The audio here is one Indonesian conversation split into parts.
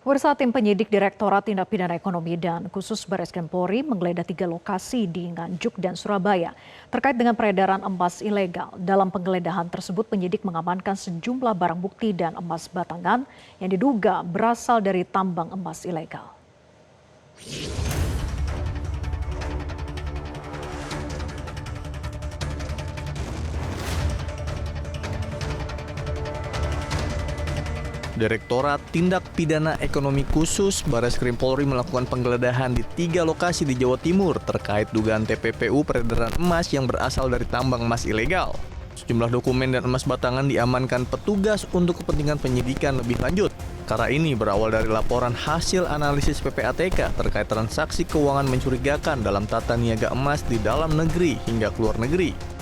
Pemirsa, tim penyidik Direktorat Tindak Pidana Ekonomi dan Khusus Barreskrim Polri menggeledah 3 lokasi di Nganjuk dan Surabaya terkait dengan peredaran emas ilegal. Dalam penggeledahan tersebut, penyidik mengamankan sejumlah barang bukti dan emas batangan yang diduga berasal dari tambang emas ilegal. Direktorat Tindak Pidana Ekonomi Khusus Barreskrim Polri melakukan penggeledahan di 3 lokasi di Jawa Timur terkait dugaan TPPU peredaran emas yang berasal dari tambang emas ilegal. Sejumlah dokumen dan emas batangan diamankan petugas untuk kepentingan penyidikan lebih lanjut. Perkara ini berawal dari laporan hasil analisis PPATK terkait transaksi keuangan mencurigakan dalam tata niaga emas di dalam negeri hingga keluar negeri.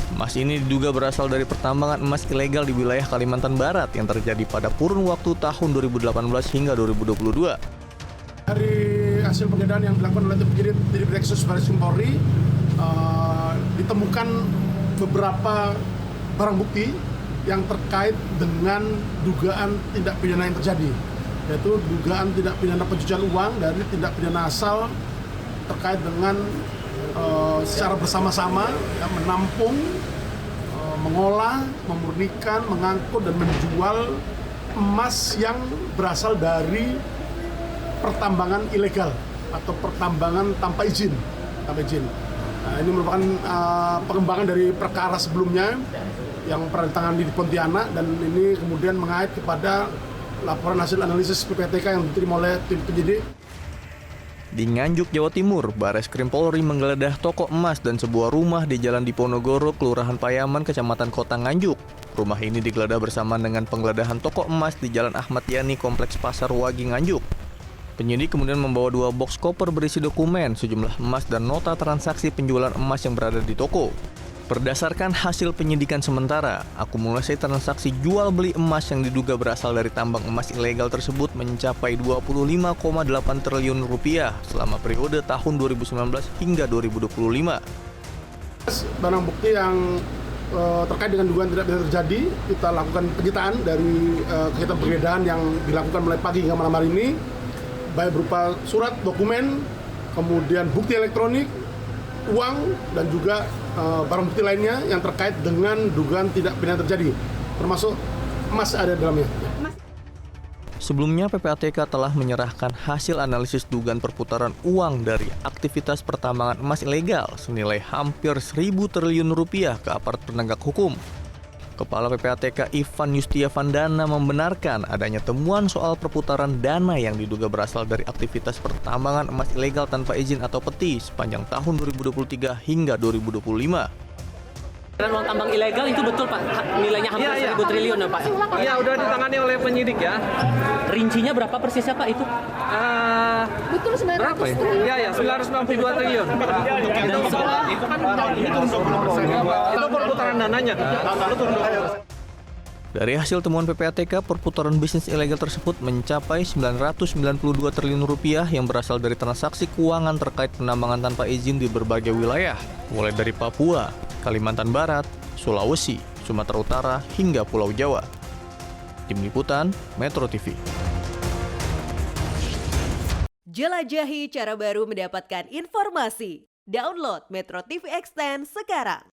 Emas ini diduga berasal dari pertambangan emas ilegal di wilayah Kalimantan Barat yang terjadi pada kurun waktu tahun 2018 hingga 2022. Dari hasil penggeledahan yang dilakukan oleh tim penyidik Direktorat Barreskrim Polri, ditemukan beberapa barang bukti yang terkait dengan dugaan tindak pidana yang terjadi, yaitu dugaan tindak pidana pencucian uang dari tindak pidana asal terkait dengan secara bersama-sama menampung, mengolah, memurnikan, mengangkut dan menjual emas yang berasal dari pertambangan ilegal atau pertambangan tanpa izin. Nah, ini merupakan pengembangan dari perkara sebelumnya yang pernah ditangani di Pontianak, dan ini kemudian mengait kepada laporan hasil analisis PPATK yang diterima oleh tim penyidik. Di Nganjuk, Jawa Timur, Barreskrim Polri menggeledah toko emas dan sebuah rumah di Jalan Diponegoro, Kelurahan Payaman, Kecamatan Kota Nganjuk. Rumah ini digeledah bersamaan dengan penggeledahan toko emas di Jalan Ahmad Yani, Kompleks Pasar Wagi, Nganjuk. Penyidik kemudian membawa 2 box koper berisi dokumen, sejumlah emas dan nota transaksi penjualan emas yang berada di toko. Berdasarkan hasil penyidikan sementara, akumulasi transaksi jual beli emas yang diduga berasal dari tambang emas ilegal tersebut mencapai 25,8 triliun rupiah selama periode tahun 2019 hingga 2025. Barang bukti yang terkait dengan dugaan tidak pidana terjadi, kita lakukan penyitaan dari kegiatan penggeledahan yang dilakukan mulai pagi hingga malam hari ini, baik berupa surat, dokumen, kemudian bukti elektronik, uang, dan juga barang bukti lainnya yang terkait dengan dugaan tidak pidana terjadi, termasuk emas ada di dalamnya. Sebelumnya, PPATK telah menyerahkan hasil analisis dugaan perputaran uang dari aktivitas pertambangan emas ilegal senilai hampir 1.000 triliun rupiah ke aparat penegak hukum. Kepala PPATK Ivan Yustiavandana membenarkan adanya temuan soal perputaran dana yang diduga berasal dari aktivitas pertambangan emas ilegal tanpa izin atau peti sepanjang tahun 2023 hingga 2025. Dan uang tambang ilegal itu betul Pak, nilainya hampir 1.000 triliun ya Pak? Iya, udah ditangani oleh penyidik ya. Rincinya berapa persisnya Pak itu? Betul 900 berapa ya? Iya, 992 triliun. Dan setelah itu kan itu perputaran dananya kan. Dari hasil temuan PPATK, perputaran bisnis ilegal tersebut mencapai 992 triliun rupiah yang berasal dari transaksi keuangan terkait penambangan tanpa izin di berbagai wilayah, mulai dari Papua, Kalimantan Barat, Sulawesi, Sumatera Utara, hingga Pulau Jawa. Tim Liputan, Metro TV. Jelajahi cara baru mendapatkan informasi. Download Metro TV Extend sekarang.